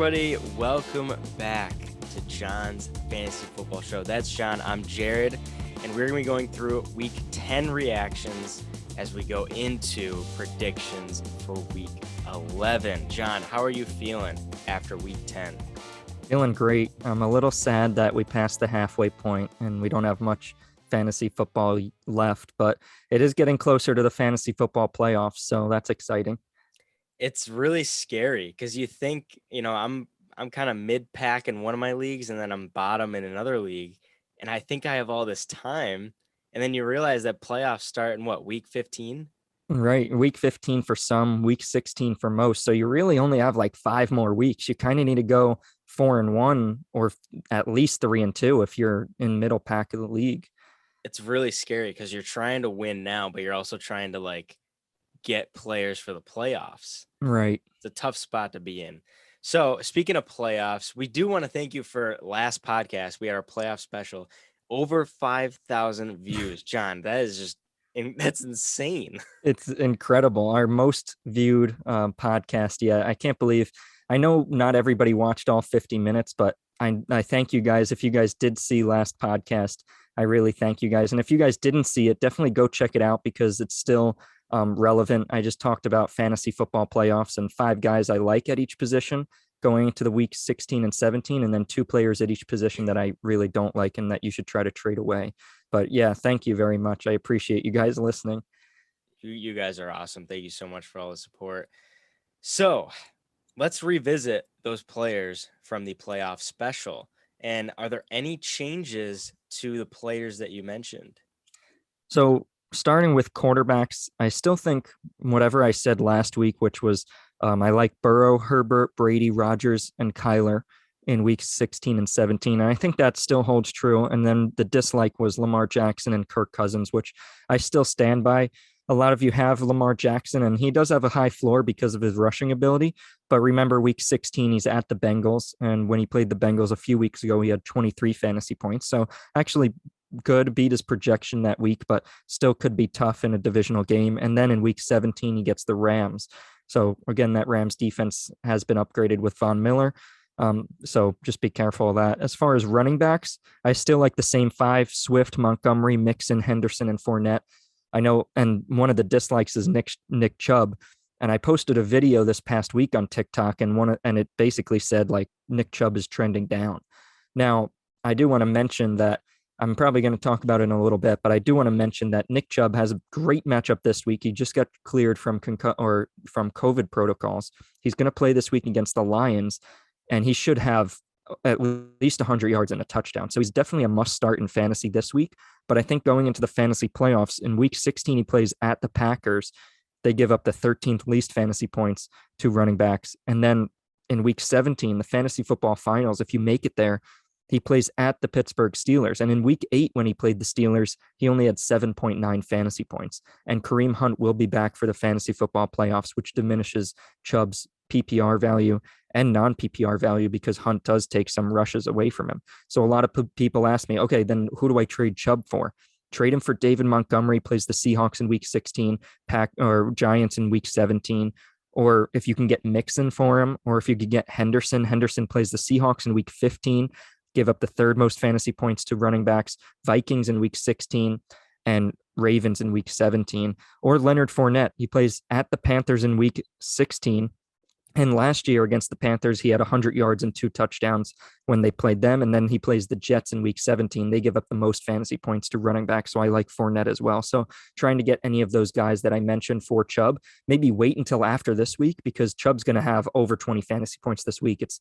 everybody. Welcome back to John's Fantasy Football Show. That's John. I'm Jared, and we're going to be going through Week 10 reactions as we go into predictions for Week 11. John, how are you feeling after Week 10? Feeling great. I'm a little sad that we passed the halfway point and we don't have much fantasy football left, but it is getting closer to the fantasy football playoffs, so that's exciting. It's really scary because you think, I'm kind of mid-pack in one of my leagues and then I'm bottom in another league, and I think I have all this time, and then you realize that playoffs start in week 15? Right. Week 15 for some, week 16 for most. So you really only have like 5 more weeks. You kind of need to go 4-1 or at least 3-2 if you're in middle pack of the league. It's really scary because you're trying to win now, but you're also trying to get players for the playoffs. Right. It's a tough spot to be in. So speaking of playoffs, we do want to thank you for last podcast. We had our playoff special, over 5,000 views. John, that's insane. It's incredible. Our most viewed podcast yet. I can't believe. I know not everybody watched all 50 minutes, but I thank you guys. If you guys did see last podcast, I really thank you guys. And if you guys didn't see it, definitely go check it out because it's still relevant. I just talked about fantasy football playoffs and 5 guys I like at each position going into the week 16 and 17, and then 2 players at each position that I really don't like and that you should try to trade away. But yeah, thank you very much. I appreciate you guys listening. You guys are awesome. Thank you so much for all the support. So let's revisit those players from the playoff special. And are there any changes to the players that you mentioned? So starting with quarterbacks, I still think whatever I said last week, which was I like Burrow, Herbert, Brady, Rodgers, and Kyler in weeks 16 and 17. And I think that still holds true. And then the dislike was Lamar Jackson and Kirk Cousins, which I still stand by. A lot of you have Lamar Jackson, and he does have a high floor because of his rushing ability. But remember, week 16, he's at the Bengals. And when he played the Bengals a few weeks ago, he had 23 fantasy points. So actually good, beat his projection that week, but still could be tough in a divisional game. And then in week 17, he gets the Rams. So again, that Rams defense has been upgraded with Von Miller. So just be careful of that. As far as running backs, I still like the same 5: Swift, Montgomery, Mixon, Henderson, and Fournette. I know, and one of the dislikes is Nick Chubb. And I posted a video this past week on TikTok, and it basically said Nick Chubb is trending down. Now, I do want to mention that I'm probably going to talk about it in a little bit, but I do want to mention that Nick Chubb has a great matchup this week. He just got cleared from COVID protocols. He's going to play this week against the Lions, and he should have at least 100 yards and a touchdown. So he's definitely a must start in fantasy this week. But I think going into the fantasy playoffs in week 16, he plays at the Packers. They give up the 13th least fantasy points to running backs. And then in week 17, the fantasy football finals, if you make it there, he plays at the Pittsburgh Steelers. And in week 8, when he played the Steelers, he only had 7.9 fantasy points. And Kareem Hunt will be back for the fantasy football playoffs, which diminishes Chubb's PPR value and non-PPR value because Hunt does take some rushes away from him. So a lot of people ask me, okay, then who do I trade Chubb for? Trade him for David Montgomery, plays the Seahawks in week 16, Giants in week 17. Or if you can get Mixon for him, or if you could get Henderson plays the Seahawks in week 15, give up the 3rd most fantasy points to running backs, Vikings in week 16, and Ravens in week 17. Or Leonard Fournette, he plays at the Panthers in week 16. And last year against the Panthers, he had 100 yards and 2 touchdowns when they played them. And then he plays the Jets in week 17. They give up the most fantasy points to running back. So I like Fournette as well. So trying to get any of those guys that I mentioned for Chubb, maybe wait until after this week because Chubb's going to have over 20 fantasy points this week. It's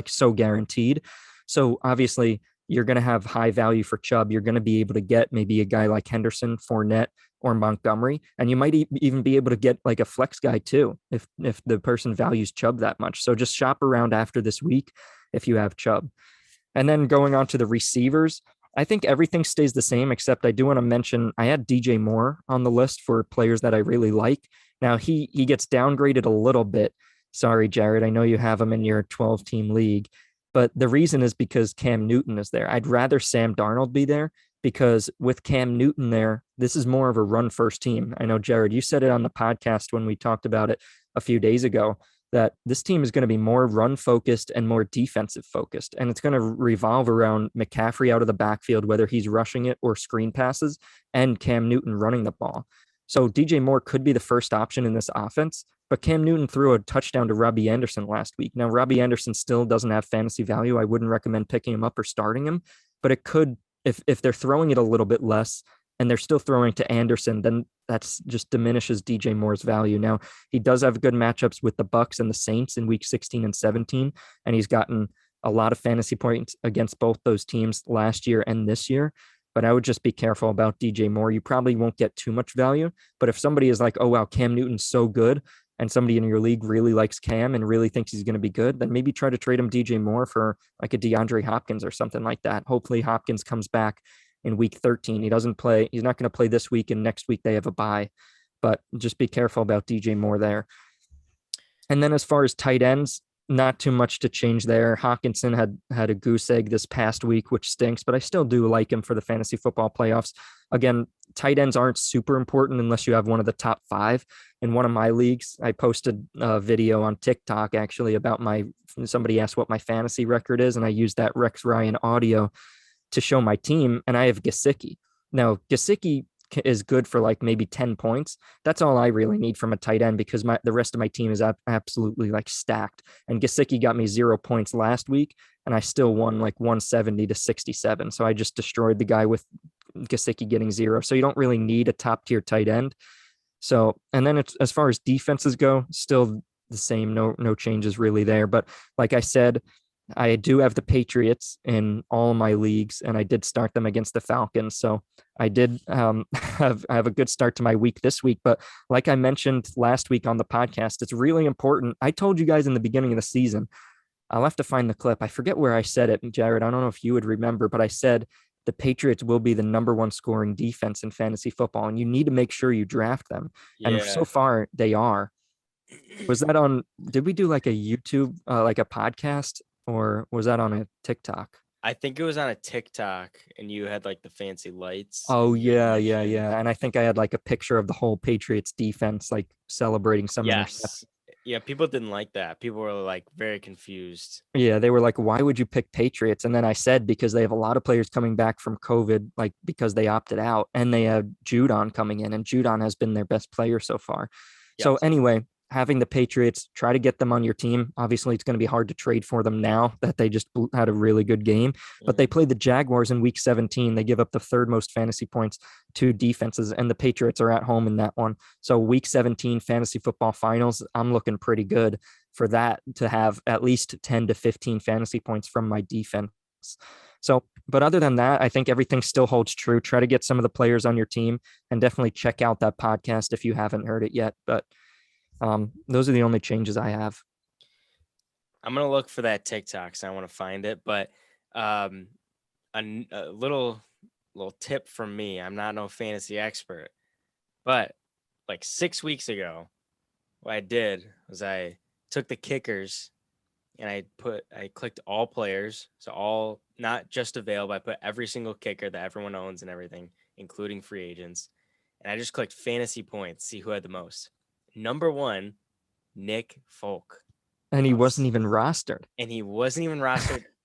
so guaranteed. So obviously you're going to have high value for Chubb. You're going to be able to get maybe a guy like Henderson, Fournette, or Montgomery, and you might even be able to get like a flex guy too if the person values Chubb that much. So just shop around after this week if you have Chubb. And then going on to the receivers, I think everything stays the same, except I do want to mention I had DJ Moore on the list for players that I really like. Now he gets downgraded a little bit. Sorry, Jared, I know you have him in your 12-team league. But the reason is because Cam Newton is there. I'd rather Sam Darnold be there because with Cam Newton there, this is more of a run first team. I know, Jared, you said it on the podcast when we talked about it a few days ago. that this team is going to be more run focused and more defensive focused. And it's going to revolve around McCaffrey out of the backfield, whether he's rushing it or screen passes, and Cam Newton running the ball. So DJ Moore could be the first option in this offense, but Cam Newton threw a touchdown to Robbie Anderson last week. Now, Robbie Anderson still doesn't have fantasy value. I wouldn't recommend picking him up or starting him, but it could, if they're throwing it a little bit less and they're still throwing to Anderson, then that's just diminishes DJ Moore's value. Now, he does have good matchups with the Bucks and the Saints in week 16 and 17, and he's gotten a lot of fantasy points against both those teams last year and this year. But I would just be careful about DJ Moore. You probably won't get too much value. But if somebody is like, oh, wow, Cam Newton's so good, and somebody in your league really likes Cam and really thinks he's going to be good, then maybe try to trade him DJ Moore for like a DeAndre Hopkins or something like that. Hopefully Hopkins comes back in week 13. He doesn't play. He's not going to play this week, and next week they have a bye. But just be careful about DJ Moore there. And then as far as tight ends, not too much to change there. Hawkinson had a goose egg this past week, which stinks, but I still do like him for the fantasy football playoffs. Again, tight ends aren't super important unless you have one of the top 5. In one of my leagues, I posted a video on TikTok actually about somebody asked what my fantasy record is, and I used that Rex Ryan audio to show my team, and I have Gesicki. Now, Gesicki is good for like maybe 10 points. That's all I really need from a tight end because the rest of my team is absolutely like stacked. And Gesicki got me 0 points last week, and I still won like 170 to 67. So I just destroyed the guy with Gesicki getting 0. So you don't really need a top tier tight end. So, and then as far as defenses go, still the same, no changes really there. But like I said, I do have the Patriots in all my leagues, and I did start them against the Falcons. So I did have a good start to my week this week. But like I mentioned last week on the podcast, it's really important. I told you guys in the beginning of the season, I'll have to find the clip. I forget where I said it, Jared. I don't know if you would remember, but I said the Patriots will be the number 1 scoring defense in fantasy football, and you need to make sure you draft them. Yeah. And so far they are. Was that did we do like a YouTube, like a podcast? Or was that on a TikTok? I think it was on a TikTok, and you had like the fancy lights. Oh, yeah. And I think I had like a picture of the whole Patriots defense, like celebrating some interceptions. Yeah, people didn't like that. People were like very confused. Yeah, they were like, why would you pick Patriots? And then I said, because they have a lot of players coming back from COVID, like because they opted out, and they have Judon coming in, and Judon has been their best player so far. Yes. So anyway, having the Patriots, try to get them on your team. Obviously, it's going to be hard to trade for them now that they just had a really good game. But they played the Jaguars in week 17. They give up the 3rd most fantasy points to defenses, and the Patriots are at home in that one. So week 17 fantasy football finals, I'm looking pretty good for that, to have at least 10 to 15 fantasy points from my defense. So, but other than that, I think everything still holds true. Try to get some of the players on your team, and definitely check out that podcast if you haven't heard it yet. But those are the only changes I have. I'm going to look for that TikTok, so I want to find it. But a little tip from me. I'm not no fantasy expert, but like 6 weeks ago, what I did was I took the kickers and I clicked all players. So all, not just available. I put every single kicker that everyone owns and everything, including free agents. And I just clicked fantasy points, see who had the most. Number 1, Nick Folk. And he wasn't even rostered.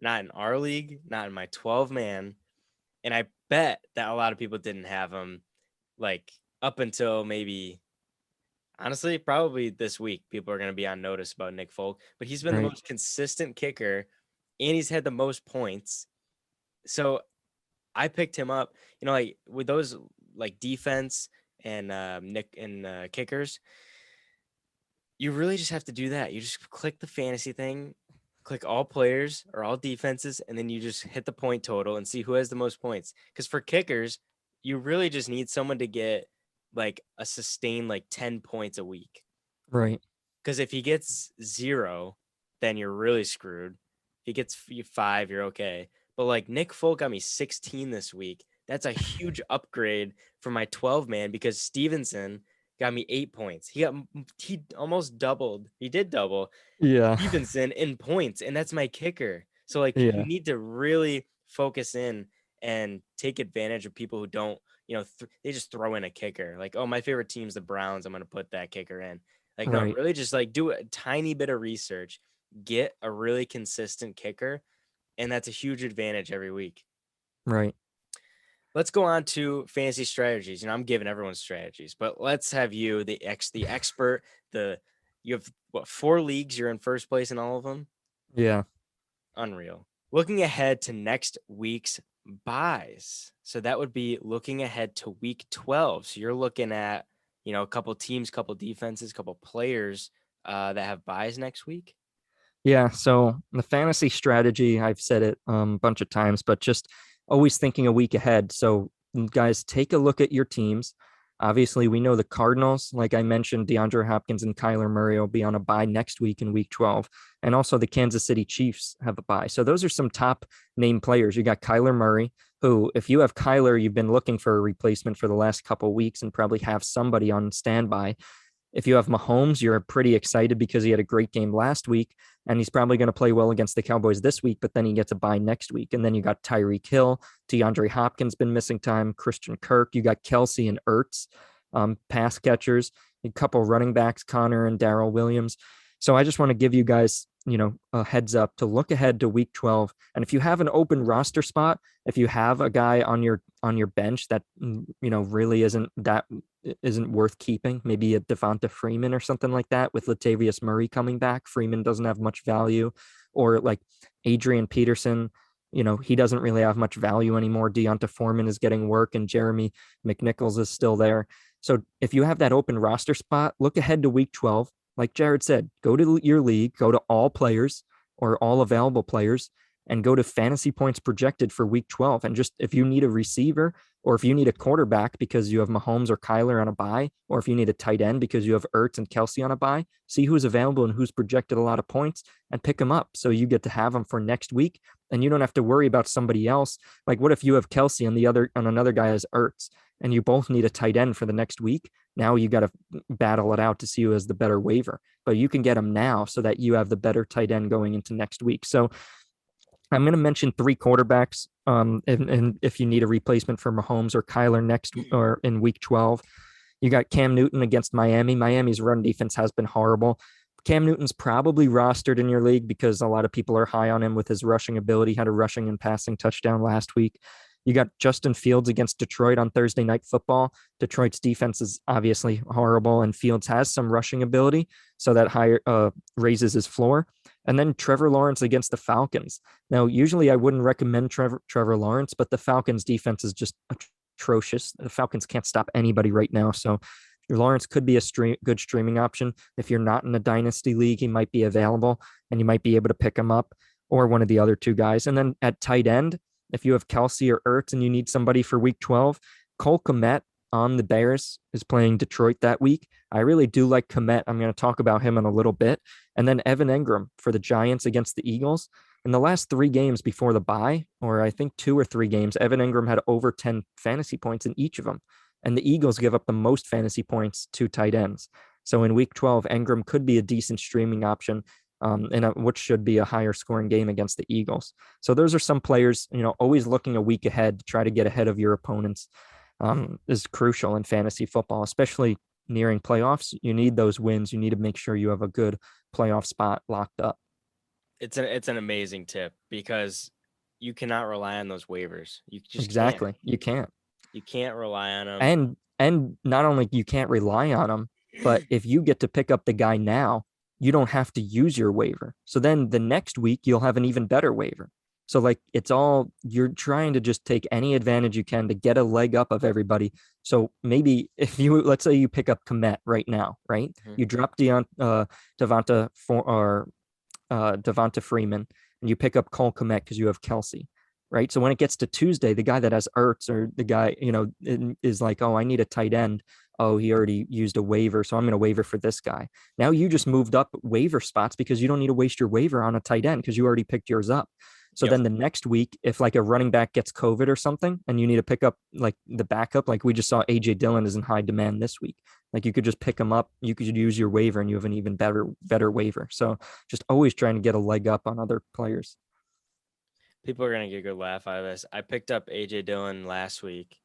Not in our league, not in my 12-man. And I bet that a lot of people didn't have him, like up until maybe, honestly, probably this week, people are going to be on notice about Nick Folk. But he's been the most consistent kicker, and he's had the most points. So I picked him up, like with those like defense and kickers. You really just have to do that. You just click the fantasy thing, click all players or all defenses, and then you just hit the point total and see who has the most points. Because for kickers, you really just need someone to get like a sustained like 10 points a week. Right. Because if he gets 0, then you're really screwed. If he gets 5, you're okay. But like Nick Folk got me 16 this week. That's a huge upgrade for my 12-man because Stevenson got me 8 points. He almost doubled. He did double. Yeah. Stevenson in points, and that's my kicker. So like you need to really focus in and take advantage of people who don't, they just throw in a kicker. Like, oh, my favorite team's the Browns. I'm going to put that kicker in. Like, no, Right. really just like do a tiny bit of research, get a really consistent kicker, and that's a huge advantage every week. Right. Let's go on to fantasy strategies. I'm giving everyone strategies, but let's have you, the expert. You have what, 4 leagues? You're in first place in all of them. Yeah. Unreal. Looking ahead to next week's buys. So that would be looking ahead to week 12. So you're looking at, a couple teams, couple defenses, couple players that have buys next week. Yeah. So the fantasy strategy, I've said it a bunch of times, but just always thinking a week ahead. So guys, take a look at your teams. Obviously, we know the Cardinals, like I mentioned, DeAndre Hopkins and Kyler Murray will be on a bye next week in week 12. And also the Kansas City Chiefs have a bye. So those are some top name players. You got Kyler Murray, who, if you have Kyler, you've been looking for a replacement for the last couple of weeks and probably have somebody on standby. If you have Mahomes, you're pretty excited because he had a great game last week and he's probably going to play well against the Cowboys this week, but then he gets a bye next week. And then you got Tyreek Hill, DeAndre Hopkins been missing time, Christian Kirk, you got Kelsey and Ertz, pass catchers, a couple running backs, Connor and Darrell Williams. So I just want to give you guys, a heads up to look ahead to week 12. And if you have an open roster spot, if you have a guy on your bench that, really isn't worth keeping, maybe a Devonta Freeman or something like that, with Latavius Murray coming back. Freeman doesn't have much value, or like Adrian Peterson, he doesn't really have much value anymore. Deonta Foreman is getting work and Jeremy McNichols is still there. So if you have that open roster spot, look ahead to week 12. Like Jared said, go to your league, go to all players or all available players, and go to fantasy points projected for week 12. And just, if you need a receiver, or if you need a quarterback because you have Mahomes or Kyler on a bye, or if you need a tight end because you have Ertz and Kelsey on a bye, see who's available and who's projected a lot of points and pick them up. So you get to have them for next week and you don't have to worry about somebody else. Like, what if you have Kelsey and another guy has Ertz and you both need a tight end for the next week? Now you got to battle it out to see who has the better waiver, but you can get them now so that you have the better tight end going into next week. So I'm going to mention 3 quarterbacks. And if you need a replacement for Mahomes or Kyler next or in week 12, you got Cam Newton against Miami. Miami's run defense has been horrible. Cam Newton's probably rostered in your league because a lot of people are high on him with his rushing ability. Had a rushing and passing touchdown last week. You got Justin Fields against Detroit on Thursday Night Football. Detroit's defense is obviously horrible, and Fields has some rushing ability, so that raises his floor. And then Trevor Lawrence against the Falcons. Now, usually I wouldn't recommend Trevor Lawrence, but the Falcons' defense is just atrocious. The Falcons can't stop anybody right now, so Lawrence could be a good streaming option. If you're not in a dynasty league, he might be available, and you might be able to pick him up, or one of the other 2 guys. And then at tight end, if you have Kelsey or Ertz and you need somebody for week 12, Cole Kmet on the Bears is playing Detroit that week. I really do like Kmet. I'm going to talk about him in a little bit. And then Evan Engram for the Giants against the Eagles. In the last 3 games before the bye, or I think 2 or 3 games, Evan Engram had over 10 fantasy points in each of them. And the Eagles give up the most fantasy points to tight ends. So in week 12, Engram could be a decent streaming option. In what should be a higher scoring game against the Eagles. So those are some players, always looking a week ahead to try to get ahead of your opponents is crucial in fantasy football, especially nearing playoffs. You need those wins. You need to make sure you have a good playoff spot locked up. It's an amazing tip because you cannot rely on those waivers. You just exactly. You can't. You can't rely on them. And not only you can't rely on them, but if you get to pick up the guy now, you don't have to use your waiver. So then the next week you'll have an even better waiver. So like you're trying to just take any advantage you can to get a leg up of everybody. So maybe let's say you pick up Kmet right now, right? Mm-hmm. You drop Devonta Freeman and you pick up Cole Kmet because you have Kelsey, right? So when it gets to Tuesday, the guy that has Ertz or the guy, is like, oh, I need a tight end. Oh, he already used a waiver, so I'm going to waiver for this guy. Now you just moved up waiver spots because you don't need to waste your waiver on a tight end because you already picked yours up. So then the next week, if like a running back gets COVID or something and you need to pick up like the backup, like we just saw AJ Dillon is in high demand this week. Like you could just pick him up. You could use your waiver and you have an even better waiver. So just always trying to get a leg up on other players. People are going to get a good laugh out of this. I picked up AJ Dillon last week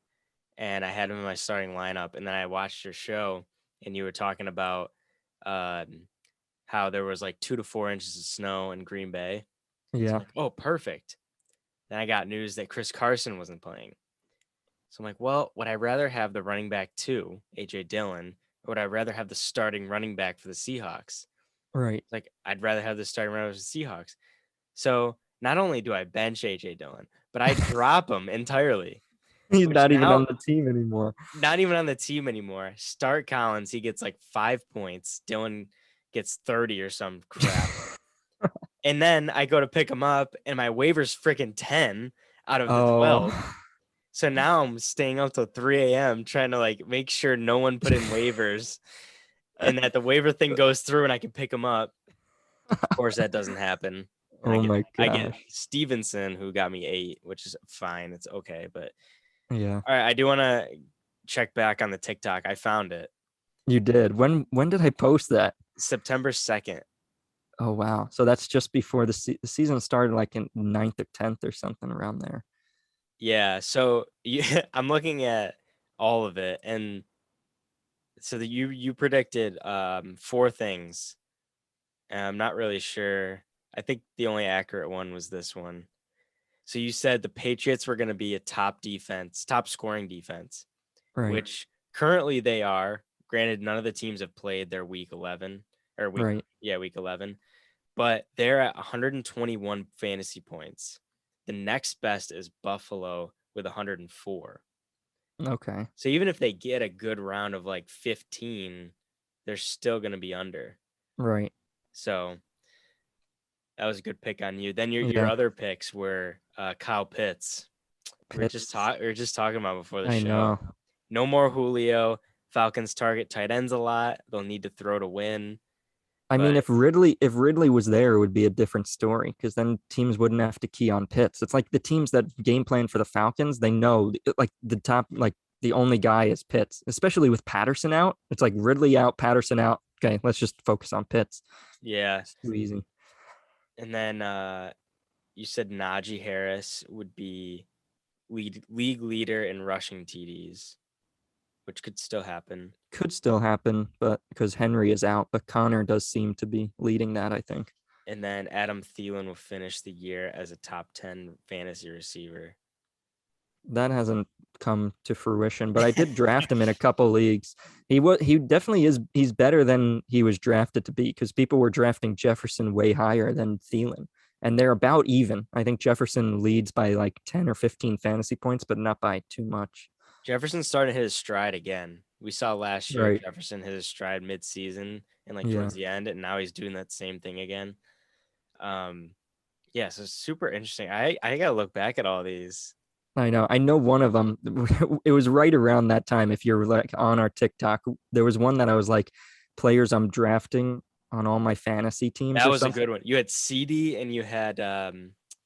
and I had him in my starting lineup. And then I watched your show, and you were talking about how there was like 2 to 4 inches of snow in Green Bay. So I'm Yeah. like, oh, perfect. Then I got news that Chris Carson wasn't playing. So I'm like, well, would I rather have the running back 2, AJ Dillon, or would I rather have the starting running back for the Seahawks? Right. It's like, I'd rather have the starting running back for the Seahawks. So not only do I bench AJ Dillon, but I drop him entirely, He's which not even on now the team anymore. not even on the team anymore. Start Collins, he gets like 5 points. Dillon gets 30 or some crap. And then I go to pick him up, and my waiver's freaking 10 out of the 12. Oh. So now I'm staying up till 3 a.m. trying to like make sure no one put in waivers and that the waiver thing goes through and I can pick them up. Of course, that doesn't happen. And Oh my I get gosh. Stevenson, who got me 8, which is fine. It's okay. But Yeah. all right, I do want to check back on the TikTok. I found it You did. When did I post that? September 2nd. Oh wow. So that's just before the season started, like in 9th or 10th or something around there. Yeah. So I'm looking at all of it. And so that you predicted 4 things. And I'm not really sure. I think the only accurate one was this one. So you said the Patriots were going to be a top defense, top scoring defense, Right. which currently they are. Granted, none of the teams have played their week 11 or Right. week 11, but they're at 121 fantasy points. The next best is Buffalo with 104. Okay. So even if they get a good round of like 15, they're still going to be under. Right. So that was a good pick on you. Then your Yeah. other picks were Kyle Pitts. Pitts. We were just talking about before the I show. know. No more Julio. Falcons target tight ends a lot. They'll need to throw to win. I mean, But if Ridley was there, it would be a different story because then teams wouldn't have to key on Pitts. It's like the teams that game plan for the Falcons, they know like the top, like the only guy is Pitts, especially with Patterson out. It's like Ridley out, Patterson out. Okay, let's just focus on Pitts. yeah. It's too easy. And then you said Najee Harris would be league leader in rushing TDs, which could still happen. Could still happen, but because Henry is out, but Connor does seem to be leading that, I think. And then Adam Thielen will finish the year as a top 10 fantasy receiver. That hasn't come to fruition, but I did draft him in a couple leagues. He definitely is. He's better than he was drafted to be because people were drafting Jefferson way higher than Thielen, and they're about even. I think Jefferson leads by like 10 or 15 fantasy points, but not by too much. Jefferson started to hit his stride again. We saw last year Right. Jefferson hit his stride mid-season and like Yeah. towards the end, and now he's doing that same thing again. Yeah, so super interesting. I gotta look back at all these. I know. I know one of them. It was right around that time. If you're like on our TikTok, there was one that I was like, players I'm drafting on all my fantasy teams. That or was a something. good one. You had CD and you had I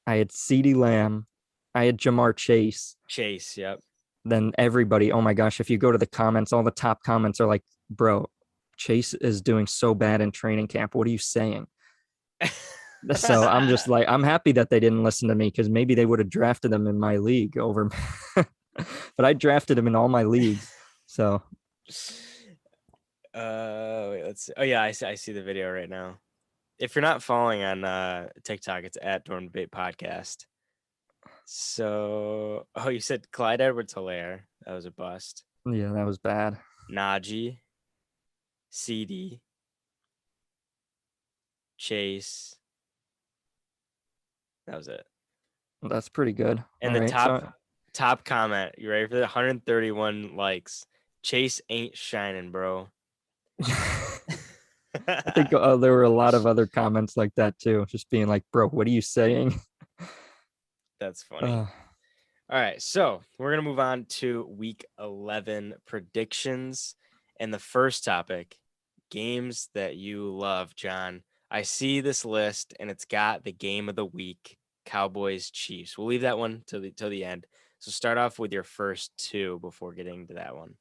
had CeeDee Lamb. I had Jamar Chase. Chase. Yep. Then everybody, oh my gosh, if you go to the comments, all the top comments are like, bro, Chase is doing so bad in training camp. What are you saying? So I'm just like, I'm happy that they didn't listen to me because maybe they would have drafted him in my league over. But I drafted him in all my leagues. So Wait, let's see. Oh yeah, I see the video right now. If you're not following on TikTok, it's at Dorm Debate Podcast. So, oh, you said Clyde Edwards-Helaire. That was a bust. yeah, that was bad. Najee, CD, Chase. That was it. That's pretty good. And All the right, top comment, you ready for the 131 likes? Chase ain't shining, bro. I think there were a lot of other comments like that too, just being like, bro, what are you saying? That's funny. All right, so we're going to move on to week 11 predictions. And the first topic, games that you love, John. I see this list and it's got the game of the week, Cowboys Chiefs. We'll leave that one till the end. So start off with your first two before getting to that one.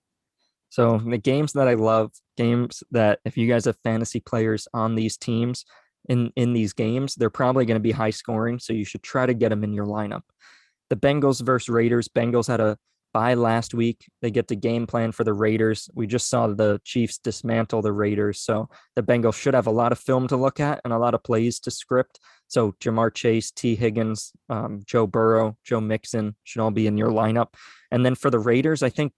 So the games that I love, games that if you guys have fantasy players on these teams in these games, they're probably going to be high scoring. So you should try to get them in your lineup. The Bengals versus Raiders. Bengals had a by last week. They get to game plan for the Raiders. We just saw the Chiefs dismantle the Raiders. So the Bengals should have a lot of film to look at and a lot of plays to script. So Jamar Chase, T. Higgins, Joe Burrow, Joe Mixon should all be in your lineup. And then for the Raiders, I think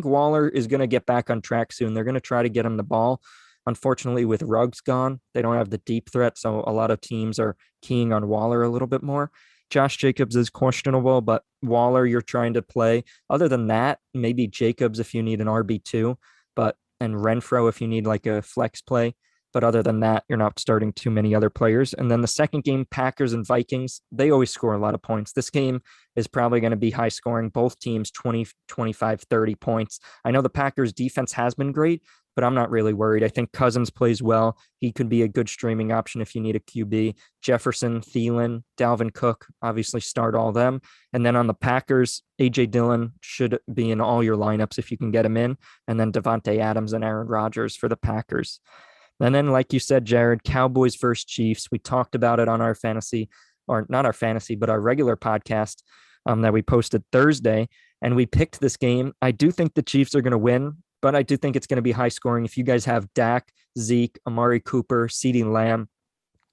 Waller is going to get back on track soon. They're going to try to get him the ball. Unfortunately, with Ruggs gone, they don't have the deep threat. So a lot of teams are keying on Waller a little bit more. Josh Jacobs is questionable, but Waller, you're trying to play. Other than that, maybe Jacobs if you need an RB2, and Renfro if you need like a flex play. But other than that, you're not starting too many other players. And then the second game, Packers and Vikings, they always score a lot of points. This game is probably going to be high scoring. Both teams 20, 25, 30 points. I know the Packers defense has been great, but I'm not really worried. I think Cousins plays well. He could be a good streaming option if you need a QB. Jefferson, Thielen, Dalvin Cook, obviously start all them. And then on the Packers, A.J. Dillon should be in all your lineups if you can get him in. And then Devontae Adams and Aaron Rodgers for the Packers. And then, like you said, Jared, Cowboys versus Chiefs. We talked about it on our fantasy, or not our fantasy, but our regular podcast that we posted Thursday. And we picked this game. I do think the Chiefs are going to win, but I do think it's going to be high scoring. If you guys have Dak, Zeke, Amari Cooper, CeeDee Lamb,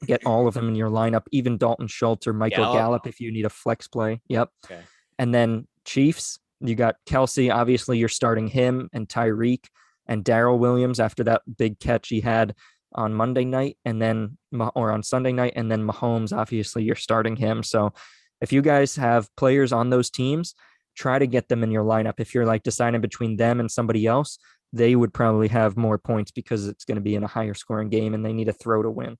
get all of them in your lineup, even Dalton Schultz or Michael Gallup if you need a flex play. Yep. Okay. And then Chiefs, you got Kelsey. Obviously, you're starting him and Tyreek and Darrell Williams after that big catch he had on Monday night or on Sunday night. And then Mahomes, obviously, you're starting him. So if you guys have players on those teams, try to get them in your lineup. If you're like deciding between them and somebody else, they would probably have more points because it's going to be in a higher scoring game and they need a throw to win.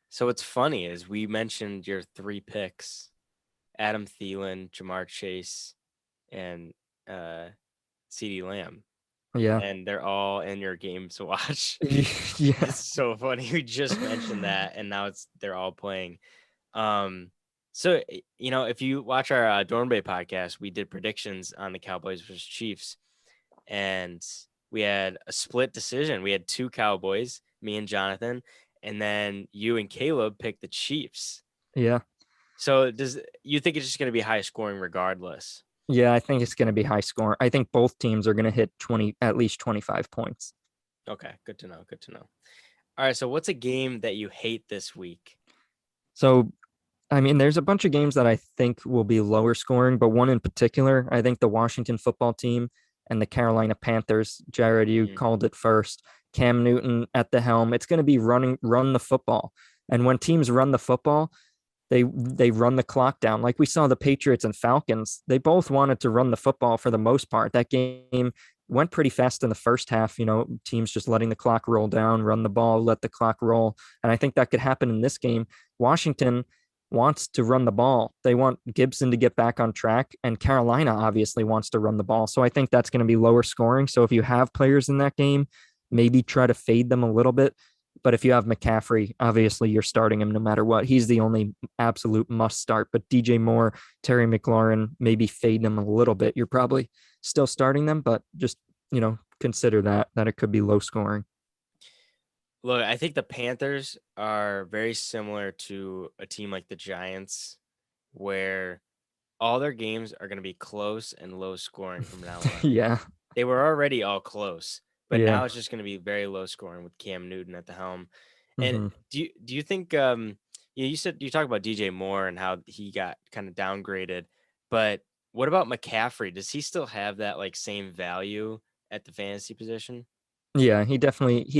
So what's funny is we mentioned your 3 picks, Adam Thielen, Jamar Chase, and CeeDee Lamb. Yeah. And they're all in your games to watch. Yeah. It's so funny. We just mentioned that, and now they're all playing. So, if you watch our Dornbay podcast, we did predictions on the Cowboys versus Chiefs, and we had a split decision. We had 2 Cowboys, me and Jonathan, and then you and Caleb picked the Chiefs. Yeah. So you think it's just going to be high scoring regardless? Yeah, I think it's going to be high scoring. I think both teams are going to hit at least 25 points. Okay, good to know. All right, so what's a game that you hate this week? So, I mean, there's a bunch of games that I think will be lower scoring, but one in particular, I think the Washington football team and the Carolina Panthers. Jared, you called it first. Cam Newton at the helm. It's going to be run the football. And when teams run the football, they run the clock down. Like we saw the Patriots and Falcons, they both wanted to run the football for the most part. That game went pretty fast in the first half, teams just letting the clock roll down, run the ball, let the clock roll. And I think that could happen in this game. Washington wants to run the ball. They want Gibson to get back on track, and Carolina obviously wants to run the ball. So I think that's going to be lower scoring. So if you have players in that game, maybe try to fade them a little bit. But if you have McCaffrey, obviously you're starting him no matter what. He's the only absolute must start. But DJ Moore, Terry McLaurin, maybe fade them a little bit. You're probably still starting them, but just, consider that it could be low scoring. Look, I think the Panthers are very similar to a team like the Giants, where all their games are going to be close and low scoring from now on. Yeah. They were already all close. But Yeah. now it's just going to be very low scoring with Cam Newton at the helm. And do you think you talked about DJ Moore and how he got kind of downgraded, but what about McCaffrey? Does he still have that like same value at the fantasy position? Yeah, he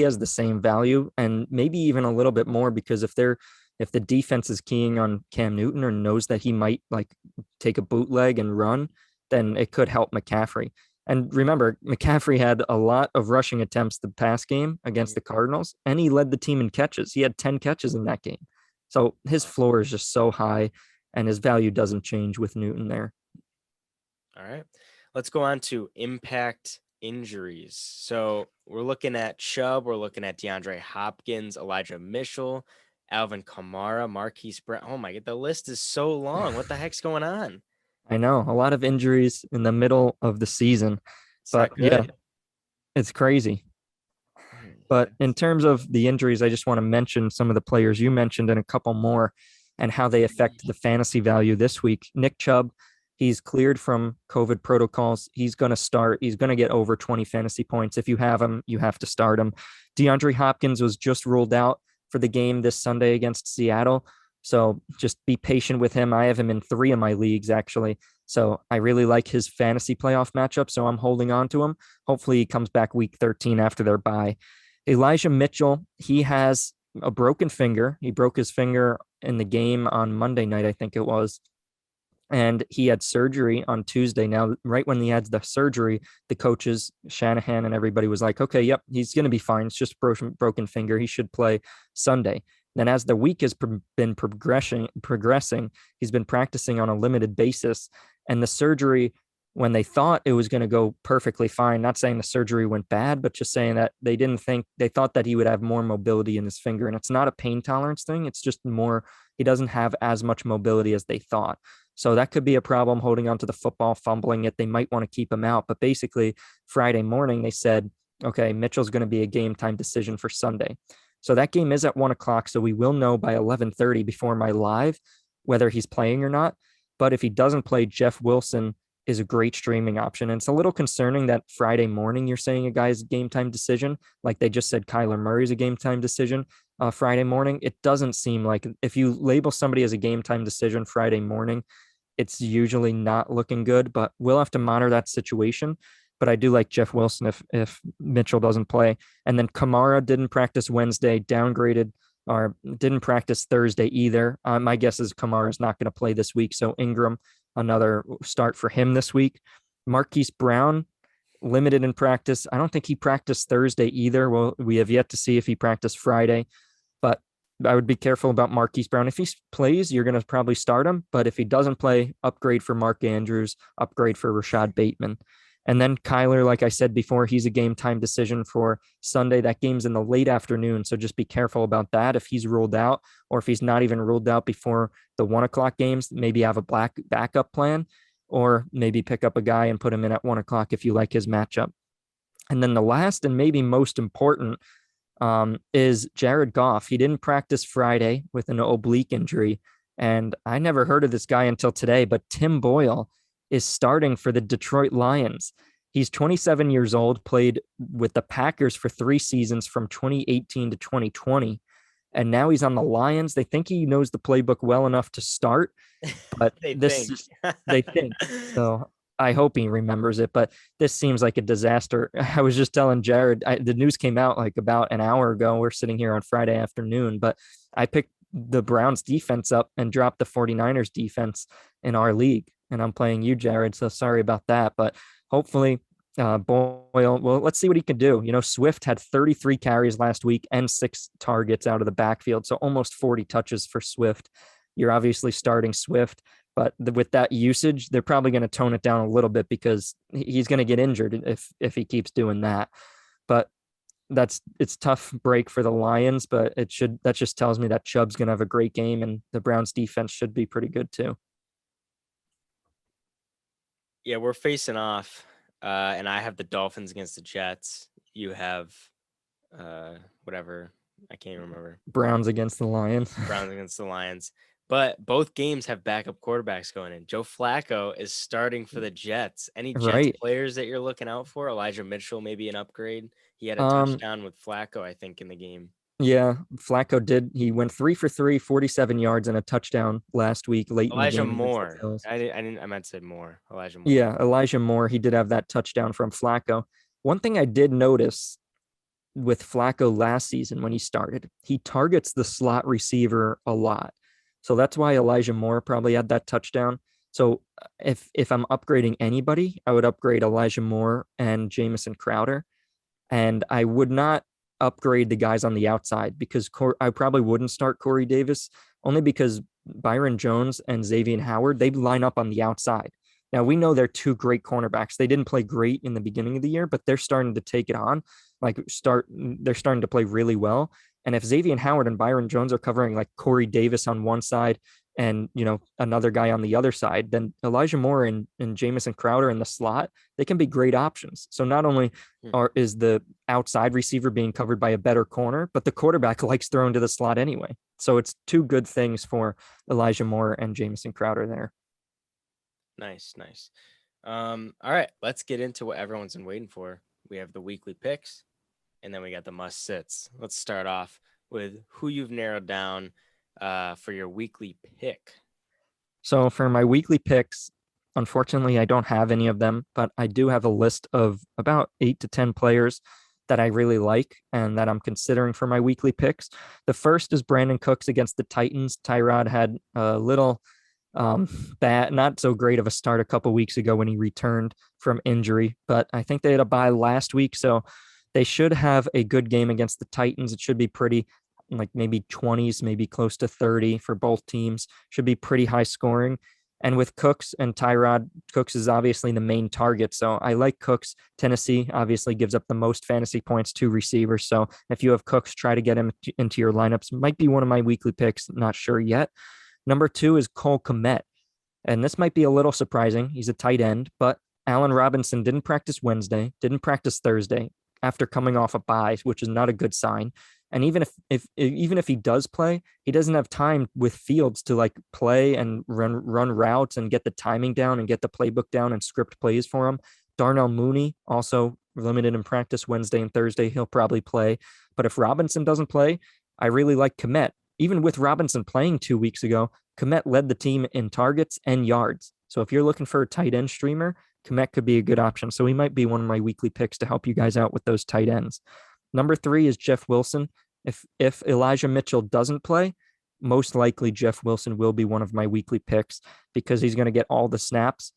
has the same value and maybe even a little bit more, because if the defense is keying on Cam Newton or knows that he might like take a bootleg and run, then it could help McCaffrey. And remember, McCaffrey had a lot of rushing attempts the past game against the Cardinals, and he led the team in catches. He had 10 catches in that game. So his floor is just so high, and his value doesn't change with Newton there. All right. Let's go on to impact injuries. So we're looking at Chubb. We're looking at DeAndre Hopkins, Elijah Mitchell, Alvin Kamara, Marquise Brown. Oh, my God. The list is so long. What the heck's going on? I know, a lot of injuries in the middle of the season, but yeah, it's crazy. But in terms of the injuries, I just want to mention some of the players you mentioned and a couple more and how they affect the fantasy value this week. Nick Chubb, He's cleared from COVID protocols. He's going to start. He's going to get over 20 fantasy points. If you have him, you have to start him. DeAndre Hopkins was just ruled out for the game this Sunday against Seattle. So just be patient with him. I have him in 3 of my leagues, actually. So I really like his fantasy playoff matchup. So I'm holding on to him. Hopefully he comes back week 13 after their bye. Elijah Mitchell, he has a broken finger. He broke his finger in the game on Monday night, I think it was. And he had surgery on Tuesday. Now, right when he had the surgery, the coaches, Shanahan and everybody was like, okay, yep, he's going to be fine. It's just broken finger. He should play Sunday. Then as the week has been progressing, he's been practicing on a limited basis. And the surgery, when they thought it was going to go perfectly fine, not saying the surgery went bad, but just saying that they thought that he would have more mobility in his finger. And it's not a pain tolerance thing. It's just more, he doesn't have as much mobility as they thought. So that could be a problem holding on to the football, fumbling it. They might want to keep him out. But basically, Friday morning, they said, okay, Mitchell's going to be a game time decision for Sunday. So that game is at 1:00. So we will know by 11:30 before my live whether he's playing or not. But if he doesn't play, Jeff Wilson is a great streaming option. And it's a little concerning that Friday morning you're saying a guy's game time decision, like they just said Kyler Murray's a game time decision Friday morning. It doesn't seem like, if you label somebody as a game time decision Friday morning, it's usually not looking good, but we'll have to monitor that situation. But I do like Jeff Wilson if Mitchell doesn't play. And then Kamara didn't practice Wednesday, downgraded, or didn't practice Thursday either. My guess is Kamara is not going to play this week. So Ingram, another start for him this week. Marquise Brown, limited in practice. I don't think he practiced Thursday either. Well, we have yet to see if he practiced Friday, but I would be careful about Marquise Brown. If he plays, you're going to probably start him. But if he doesn't play, upgrade for Mark Andrews, upgrade for Rashad Bateman. And then Kyler, like I said before, he's a game time decision for Sunday. That game's in the late afternoon. So just be careful about that. If he's ruled out, or if he's not even ruled out before the 1:00 games, maybe have a backup plan, or maybe pick up a guy and put him in at 1:00 if you like his matchup. And then the last and maybe most important is Jared Goff. He didn't practice Friday with an oblique injury. And I never heard of this guy until today, but Tim Boyle is starting for the Detroit Lions. He's 27 years old, played with the Packers for 3 seasons from 2018 to 2020. And now he's on the Lions. They think he knows the playbook well enough to start, but they think. So I hope he remembers it, but this seems like a disaster. I was just telling Jared, the news came out like about an hour ago. We're sitting here on Friday afternoon, but I picked the Browns defense up and dropped the 49ers defense in our league. And I'm playing you, Jared. So sorry about that, but hopefully Boyle, well, let's see what he can do. You know, Swift had 33 carries last week and 6 targets out of the backfield. So almost 40 touches for Swift. You're obviously starting Swift, but with that usage, they're probably going to tone it down a little bit because he's going to get injured if he keeps doing that. But it's tough break for the Lions, but that just tells me that Chubb's going to have a great game and the Browns defense should be pretty good too. Yeah, we're facing off, and I have the Dolphins against the Jets. You have whatever. I can't remember. Browns against the Lions. Browns against the Lions. But both games have backup quarterbacks going in. Joe Flacco is starting for the Jets. Any Jets players that you're looking out for? Elijah Mitchell, maybe an upgrade. He had a touchdown with Flacco, I think, in the game. Yeah, Flacco did. He went 3 for 3, 47 yards and a touchdown last week late Elijah in the game. Moore. I meant to say Moore. Elijah Moore. Yeah, Elijah Moore. He did have that touchdown from Flacco. One thing I did notice with Flacco last season when he started, he targets the slot receiver a lot. So that's why Elijah Moore probably had that touchdown. So if I'm upgrading anybody, I would upgrade Elijah Moore and Jamison Crowder. And I would not upgrade the guys on the outside because I probably wouldn't start Corey Davis only because Byron Jones and Xavier Howard, they line up on the outside. Now we know they're 2 great cornerbacks. They didn't play great in the beginning of the year, but they're starting to take it on. They're starting to play really well. And if Xavier Howard and Byron Jones are covering like Corey Davis on one side and, you know, another guy on the other side, then Elijah Moore and Jamison Crowder in the slot, they can be great options. So not only is the outside receiver being covered by a better corner, but the quarterback likes throwing to the slot anyway. So it's 2 good things for Elijah Moore and Jamison Crowder there. Nice, nice. All right, let's get into what everyone's been waiting for. We have the weekly picks, and then we got the must sits. Let's start off with who you've narrowed down for your weekly pick. So for my weekly picks, unfortunately, I don't have any of them, but I do have a list of about 8 to 10 players that I really like and that I'm considering for my weekly picks. The first is Brandon Cooks against the Titans. Tyrod had a little um, bad, not so great of a start a couple weeks ago when he returned from injury, but I think they had a bye last week, so they should have a good game against the Titans. It should be pretty, like maybe 20s, maybe close to 30 for both teams. Should be pretty high scoring. And with Cooks and Tyrod, Cooks is obviously the main target. So I like Cooks. Tennessee obviously gives up the most fantasy points to receivers. So if you have Cooks, try to get him into your lineups. Might be one of my weekly picks. Not sure yet. Number 2 is Cole Kmet. And this might be a little surprising. He's a tight end, but Allen Robinson didn't practice Wednesday, didn't practice Thursday after coming off a bye, which is not a good sign. And even if he does play, he doesn't have time with Fields to like play and run routes and get the timing down and get the playbook down and script plays for him. Darnell Mooney also limited in practice Wednesday and Thursday. He'll probably play. But if Robinson doesn't play, I really like Kmet. Even with Robinson playing 2 weeks ago, Kmet led the team in targets and yards. So if you're looking for a tight end streamer, Kmet could be a good option. So he might be one of my weekly picks to help you guys out with those tight ends. Number 3 is Jeff Wilson. If Elijah Mitchell doesn't play, most likely Jeff Wilson will be one of my weekly picks because he's going to get all the snaps,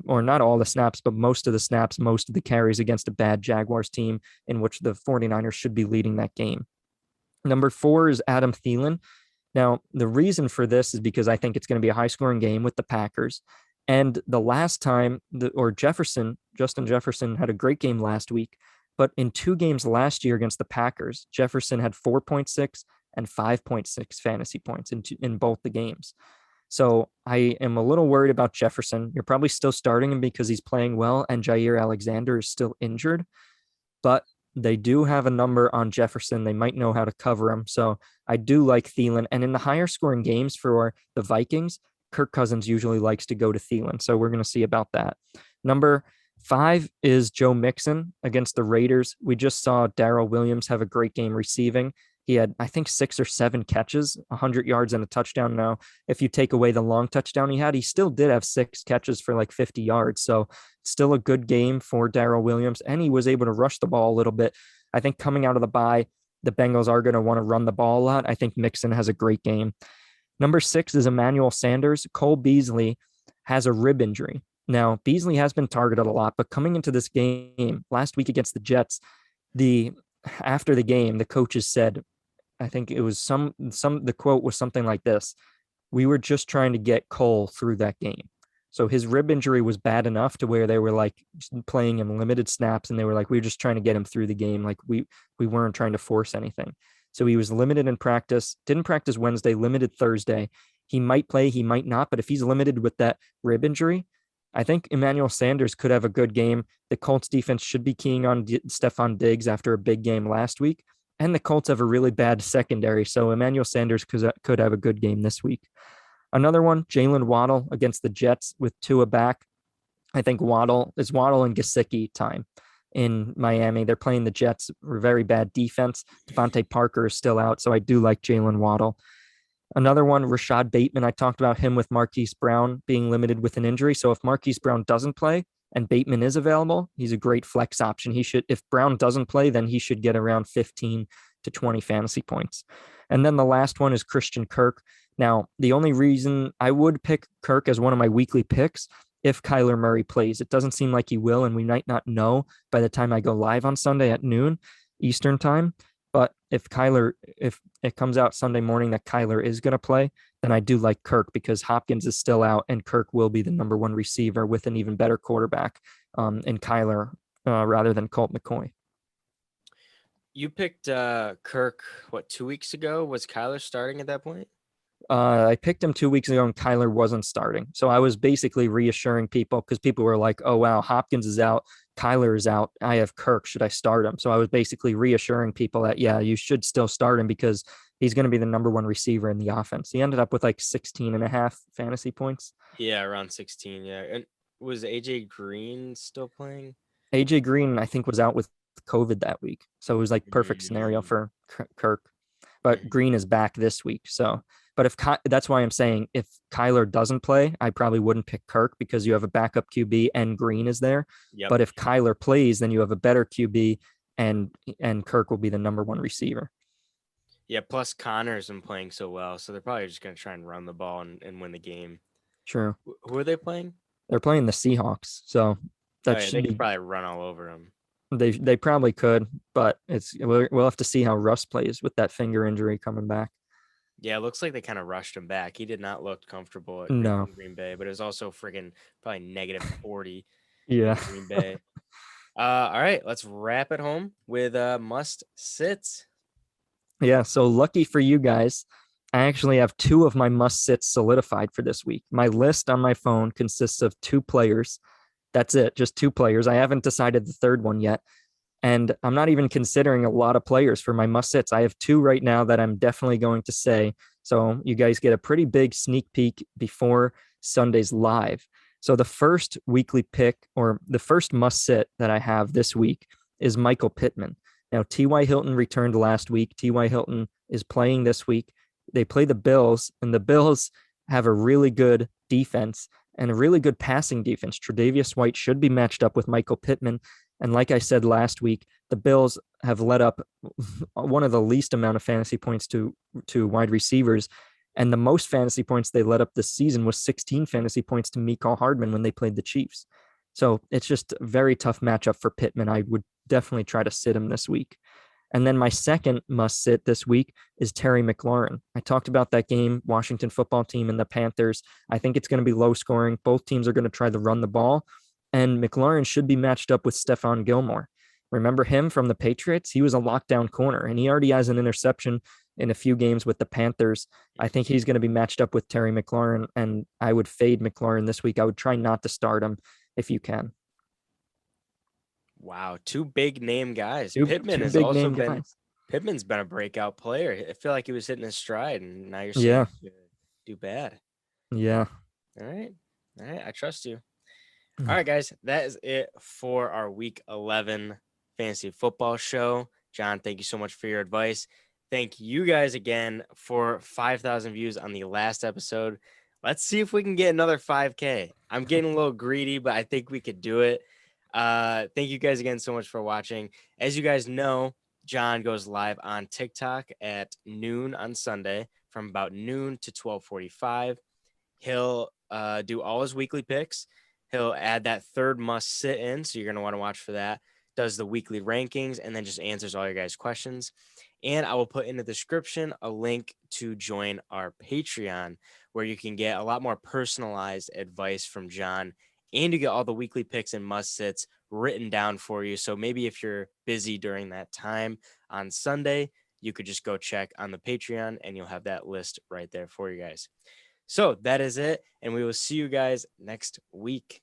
or not all the snaps, but most of the snaps, most of the carries against a bad Jaguars team in which the 49ers should be leading that game. Number 4 is Adam Thielen. Now, the reason for this is because I think it's going to be a high-scoring game with the Packers. And the last time, Justin Jefferson had a great game last week, but in 2 games last year against the Packers, Jefferson had 4.6 and 5.6 fantasy points in both the games. So I am a little worried about Jefferson. You're probably still starting him because he's playing well and Jair Alexander is still injured, but they do have a number on Jefferson. They might know how to cover him. So I do like Thielen. And in the higher scoring games for the Vikings, Kirk Cousins usually likes to go to Thielen. So we're going to see about that. Number 5 is Joe Mixon against the Raiders. We just saw Darrell Williams have a great game receiving. He had, I think, 6 or 7 catches, 100 yards and a touchdown. Now, if you take away the long touchdown he had, he still did have 6 catches for like 50 yards. So still a good game for Darrell Williams. And he was able to rush the ball a little bit. I think coming out of the bye, the Bengals are going to want to run the ball a lot. I think Mixon has a great game. Number 6 is Emmanuel Sanders. Cole Beasley has a rib injury. Now, Beasley has been targeted a lot, but coming into this game last week against the Jets, after the game, the coaches said, I think it was the quote was something like this: "We were just trying to get Cole through that game." So his rib injury was bad enough to where they were like playing him limited snaps, and they were like, "We were just trying to get him through the game. Like we weren't trying to force anything." So he was limited in practice, didn't practice Wednesday, limited Thursday. He might play, he might not, but if he's limited with that rib injury, I think Emmanuel Sanders could have a good game. The Colts defense should be keying on Stephon Diggs after a big game last week. And the Colts have a really bad secondary. So Emmanuel Sanders could have a good game this week. Another one, Jalen Waddle against the Jets with Tua back. I think Waddle and Gesicki time in Miami. They're playing the Jets, very bad defense. Devontae Parker is still out. So I do like Jalen Waddle. Another one, Rashad Bateman. I talked about him with Marquise Brown being limited with an injury. So if Marquise Brown doesn't play and Bateman is available, he's a great flex option. If Brown doesn't play, then he should get around 15 to 20 fantasy points. And then the last one is Christian Kirk. Now, the only reason I would pick Kirk as one of my weekly picks if Kyler Murray plays, it doesn't seem like he will, and we might not know by the time I go live on Sunday at noon Eastern time. But if it comes out Sunday morning that Kyler is going to play, then I do like Kirk because Hopkins is still out and Kirk will be the number 1 receiver with an even better quarterback in Kyler rather than Colt McCoy. You picked Kirk, 2 weeks ago? Was Kyler starting at that point? I picked him 2 weeks ago and Kyler wasn't starting. So I was basically reassuring people because people were like, oh, wow, Hopkins is out. Kyler is out. I have Kirk. Should I start him? So I was basically reassuring people that, yeah, you should still start him because he's going to be the number one receiver in the offense. He ended up with like 16 and a half fantasy points. Yeah, around 16. Yeah. And was AJ Green still playing? AJ Green, I think, was out with COVID that week. So it was like perfect scenario Mm, for Kirk. But mhm. Green is back this week. So, but that's why I'm saying if Kyler doesn't play, I probably wouldn't pick Kirk because you have a backup QB and Green is there. Yep. But if Kyler plays, then you have a better QB and Kirk will be the number one receiver. Yeah. Plus Connor's been playing so well, so they're probably just gonna try and run the ball and win the game. True. Who are they playing? They're playing the Seahawks. So Oh that yeah, should they could be probably run all over them. they probably could, but we'll have to see how Russ plays with that finger injury coming back. Yeah, it looks like they kind of rushed him back. He did not look comfortable at No. Green Bay, but it was also friggin' probably negative 40 Yeah. in Green Bay. All right, let's wrap it home with must sits. Yeah. So lucky for you guys, I actually have two of my must sits solidified for this week. My list on my phone consists of two players. That's it, just two players. I haven't decided the third one yet. And I'm not even considering a lot of players for my must sits. I have two right now that I'm definitely going to say. So you guys get a pretty big sneak peek before Sunday's live. So the first weekly pick or the first must sit that I have this week is Michael Pittman. Now, T.Y. Hilton returned last week. T.Y. Hilton is playing this week. They play the Bills, and the Bills have a really good defense and a really good passing defense. Tre'Davious White should be matched up with Michael Pittman. And like I said last week, the Bills have let up one of the least amount of fantasy points to wide receivers. And the most fantasy points they let up this season was 16 fantasy points to Mecole Hardman when they played the Chiefs. So it's just a very tough matchup for Pittman. I would definitely try to sit him this week. And then my second must sit this week is Terry McLaurin. I talked about that game, Washington football team and the Panthers. I think it's going to be low scoring. Both teams are going to try to run the ball. And McLaurin should be matched up with Stephon Gilmore. Remember him from the Patriots? He was a lockdown corner, and he already has an interception in a few games with the Panthers. I think he's going to be matched up with Terry McLaurin, and I would fade McLaurin this week. I would try not to start him if you can. Wow, two big name guys. Two big name guys. Pittman's been a breakout player. I feel like he was hitting his stride, and now you're seeing Yeah, him do bad. yeah. All right. All right. I trust you. All right, guys. That is it for our week 11 fantasy football show. John, thank you so much for your advice. Thank you guys again for 5,000 views on the last episode. Let's see if we can get another 5K. I'm getting a little greedy, but I think we could do it. Thank you guys again so much for watching. As you guys know, John goes live on TikTok at noon on Sunday from about noon to 12:45. He'll do all his weekly picks. He'll add that third must sit in, so you're going to want to watch for that. Does the weekly rankings and then just answers all your guys' questions. And I will put in the description a link to join our Patreon, where you can get a lot more personalized advice from John, and you get all the weekly picks and must sits written down for you. So maybe if you're busy during that time on Sunday, you could just go check on the Patreon and you'll have that list right there for you guys. So that is it. And we will see you guys next week.